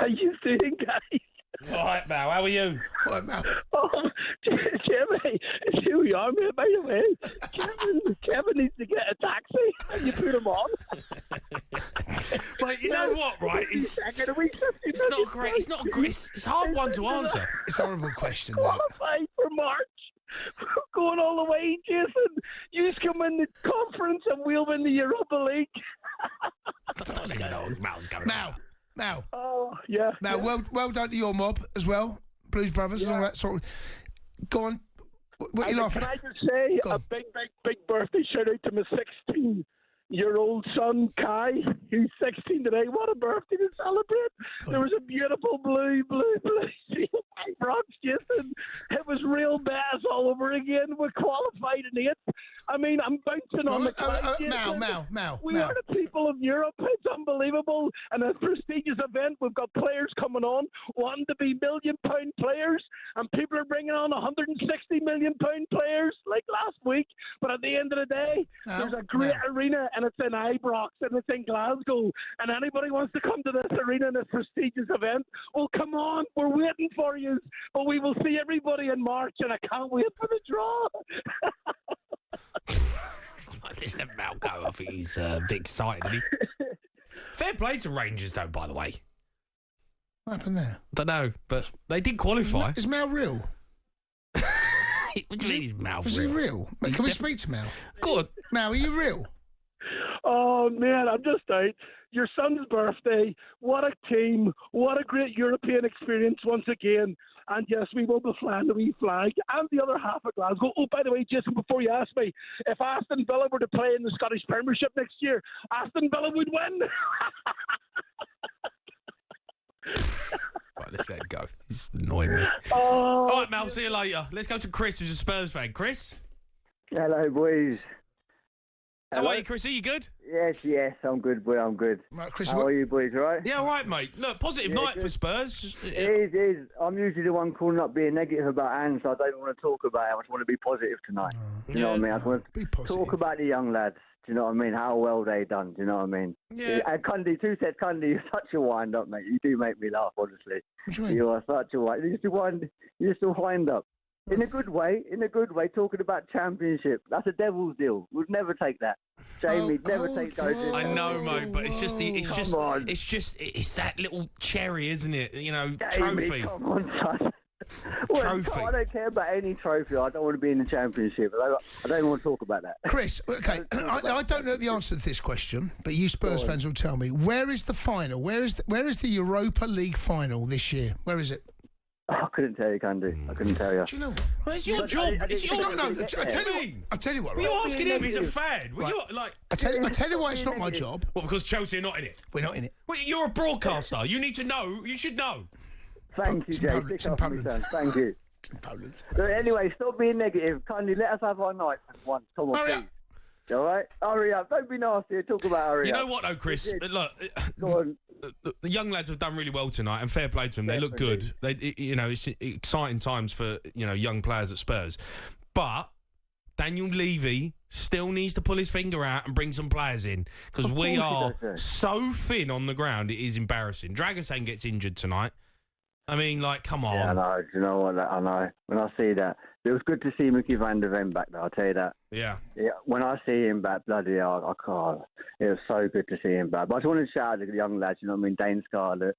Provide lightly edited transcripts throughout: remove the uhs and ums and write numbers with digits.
How you doing, guys? All right, Mal, how are you? All right, Mal. Oh, Jimmy, it's who you are, mate, by the way. Kevin needs to get a taxi and you put him on. But you know what, right? It's not great. It's not great. It's a hard one to answer. It's a horrible question. Qualified for March. Going all the way, Jason. You just come in the conference and we'll win the Europa League. Mal's going Mal. Oh, yeah. Mal, well done to your mob as well. Blues Brothers and all that sort of... Go on. What are you laughing at? Can I just say a big birthday shout out to my 16-year-old son, Kai, who's 16 today. What a birthday to celebrate. There was a beautiful blue Rocks, Jason. It was real bass all over again. We qualified in 8th. I mean, I'm bouncing on the cloud, Mal. We are the people of Europe. It's unbelievable. And a prestigious event. We've got players coming on wanting to be £1 million players. And people are bringing on £160 million players like last week. But at the end of the day, there's a great arena and it's in Ibrox and it's in Glasgow. And anybody wants to come to this arena in this prestigious event, well, come on. We're waiting for you. But we will see everybody in March and I can't wait for the draw. Listen to Mal go. I think he's a bit excited, isn't he? Fair play to Rangers, though, by the way. What happened there? Don't know, but they did qualify. Is Mal real? What do you mean he's Mal real? Is he real? Mate, can we speak to Mal? Go on. Mal, are you real? Oh, man, I'm just out. Your son's birthday. What a team. What a great European experience once again. And yes, we will be flying the wee flag and the other half of Glasgow. Oh, by the way, Jason, before you ask me, if Aston Villa were to play in the Scottish Premiership next year, Aston Villa would win. Right, let's let it go. He's annoying me. Oh, all right, Mal, see you later. Let's go to Chris, who's a Spurs fan. Chris? Hello, boys. How are you, Chris? Are you good? Yes, I'm good, boy, I'm good. Right, Chris, How are you, boys, right? Yeah, all right, mate. Look, positive night for Spurs. It is. I'm usually the one calling up being negative about Anne, so I don't want to talk about it. I just want to be positive tonight. Do you know what I mean? I just want to talk about the young lads. Do you know what I mean? How well they done. Do you know what I mean? Yeah. And Cundy too said, Cundy, you're such a wind-up, mate. You do make me laugh, honestly. What do you mean? You are such a wind. You're just a wind-up. In a good way, talking about championship. That's a devil's deal. We'd never take that. Jamie, never take those. I know, mate, but it's that little cherry, isn't it? You know, Jamie, trophy. come on, son. Well, Trophy. I don't care about any trophy. I don't want to be in the championship. I don't want to talk about that. Chris, okay, I don't know the answer to this question, but you Spurs fans will tell me. Where is the final? Where is the Europa League final this year? Where is it? I couldn't tell you, Candy. I couldn't tell you. Do you know what? Well, it's your job. It's your No, I tell you what. Were you Right? asking him? He's a fan. Were Right. you like? I tell you why it's not my job. Well, because Chelsea are not in it. We're not in it. Well, you're a broadcaster. You need to know. You should know. Thank you, Jay. It's in Poland. Thank you. So anyway, stop being negative. Kindly let us have our night for once. Come on, Hurry please. All right? Hurry up. Don't be nasty. Talk about hurry You up. know what, though, Chris? Look, Go on. the young lads have done really well tonight, and fair play to them. They look good. It's exciting times for young players at Spurs. But Daniel Levy still needs to pull his finger out and bring some players in because we are so thin on the ground. It is embarrassing. Dragosan gets injured tonight. I mean, like, come on. Yeah, I know. Do you know what? I know. When I see that, it was good to see Mickey van der Ven back there. I'll tell you that. Yeah. When I see him back, bloody hell, I can't. It was so good to see him back. But I just wanted to shout out to the young lads. You know what I mean? Dane Scarlett,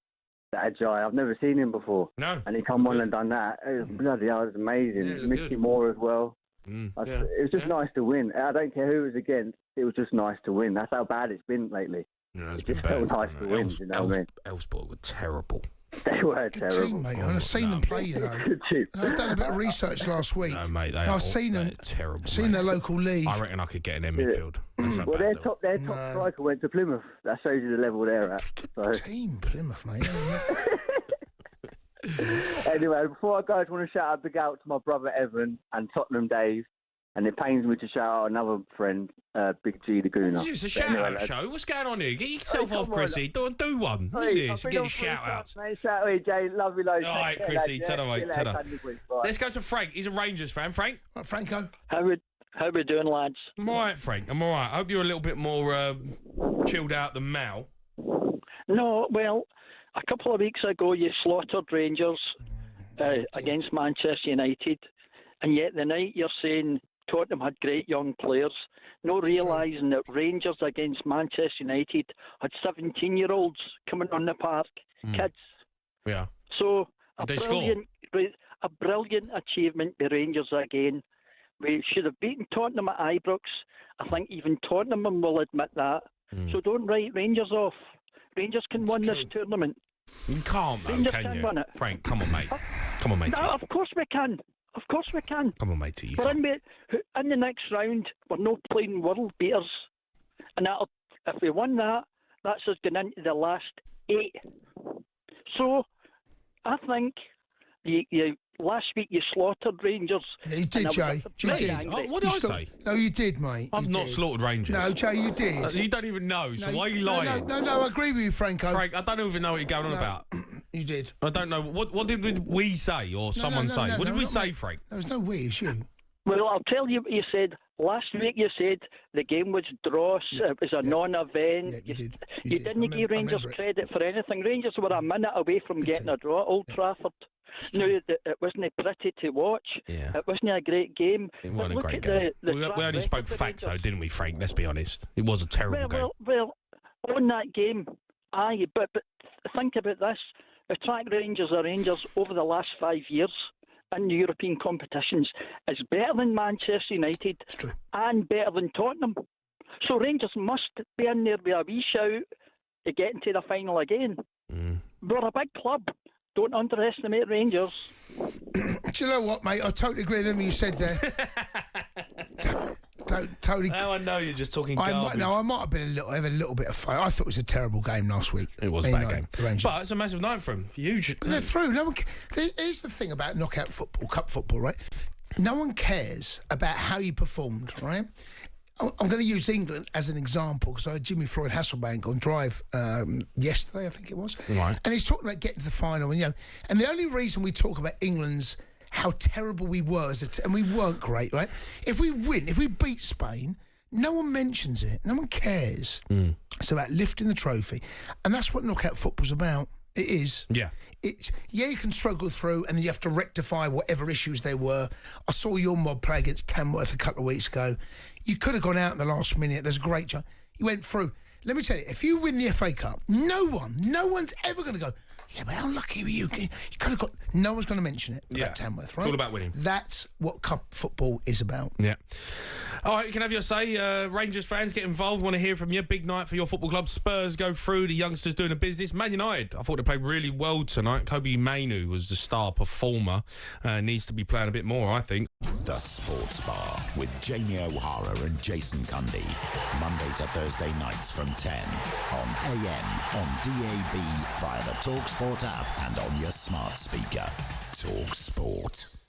that Ajay. I've never seen him before. No. And he come on and done that. It was bloody hell. It was amazing. Yeah, Mickey Moore as well. Yeah. It was just nice to win. I don't care who it was against. It was just nice to win. That's how bad it's been lately. No, it's It been just felt bad. nice to win. You know what I mean? Elfsborg were terrible. They were Good terrible. team, mate. I've seen them play, you know. Good team. I've done a bit of research last week. No, mate, I've seen them. Terrible. Seen their local league. I reckon I could get in their midfield. That's how Well, bad their top striker went to Plymouth. That shows you the level they're at. So. Team Plymouth, mate. Anyway, before I go, I just want to shout out big out to my brother Evan and Tottenham Dave. And it pains me to shout out another friend, Big G Laguna. It's a shout-out show. What's going on here? Get yourself off, Chrissy. Do one. What's this? Get your shout-outs. Mate, shout out, Jay. Love you loads. All right, Chrissy. Ta-da, mate. Ta-da. Let's go to Frank. He's a Rangers fan. Frank? Right, Franco. How we doing, lads? I'm all right, Frank. I'm all right. I hope you're a little bit more chilled out than Mal. No, well, a couple of weeks ago you slaughtered Rangers against Manchester United, and yet the night you're saying Tottenham had great young players, not realising that Rangers against Manchester United had 17-year-olds coming on the park, kids. Yeah. So a brilliant achievement by Rangers again. We should have beaten Tottenham at Ibrox. I think even Tottenham will admit that. So don't write Rangers off. Rangers can win this tournament. You can't, though, Rangers can you? win it. Frank, come on, mate. Come on, matey. No, of course we can. Of course we can. Come on, matey. But in the next round, we're not playing world beaters. And if we win that, that's us going into the last 8. So, I think last week you slaughtered Rangers. Yeah, you did, Jay. You did. What did I say? No, you did, mate. I've not slaughtered Rangers. No, Jay, you did. You don't even know, so why are you lying? No, I agree with you, Franco. Frank, I don't even know what you're going on about. You did. I don't know. What did we say or someone say? What did we say, Frank? There was no we, it's you. Well, I'll tell you what you said. Last week you said the game was dross, it was a non-event. Yeah, you did. You didn't give Rangers credit for anything. Rangers were a minute away from getting a draw at Old Trafford. No, it wasn't pretty to watch. Yeah. It wasn't a great game. It wasn't a great game. We only spoke facts, though, didn't we, Frank? Let's be honest. It was a terrible game. Well, on that game, aye, but think about this. The track Rangers are Rangers over the last 5 years in European competitions is better than Manchester United and better than Tottenham. So Rangers must be in there with a wee shout to get into the final again. We're a big club. Don't underestimate Rangers. Do you know what, mate? I totally agree with everything you said there. Totally. Now I know you're just talking garbage. I might have been have a little bit of fun. I thought it was a terrible game last week. It was a bad game. But it's a massive night for them. Huge. They're through. Here's the thing about knockout football, cup football, right? No one cares about how you performed, right? I'm going to use England as an example because I had Jimmy Floyd Hasselbank on Drive yesterday, I think it was. Right. And he's talking about getting to the final. And the only reason we talk about England's how terrible we were, and we weren't great, right? If we win, if we beat Spain, no one mentions it. No one cares. It's about lifting the trophy. And that's what knockout football's about. It is. Yeah. You can struggle through and then you have to rectify whatever issues there were. I saw your mob play against Tamworth a couple of weeks ago. You could have gone out in the last minute. There's a great chance. You went through. Let me tell you, if you win the FA Cup, no one's ever going to go, yeah, but how lucky were you? You could have got... No one's going to mention it about Tamworth, right? It's all about winning. That's what cup football is about. Yeah. All right, you can have your say. Rangers fans, get involved. Want to hear from you. Big night for your football club. Spurs go through. The youngsters doing a business. Man United, I thought they played really well tonight. Kobe Mainu was the star performer. Needs to be playing a bit more, I think. The Sports Bar with Jamie O'Hara and Jason Cundy. Monday to Thursday nights from 10 on AM, on DAB, via the talkSPORT app and on your smart speaker. talkSPORT.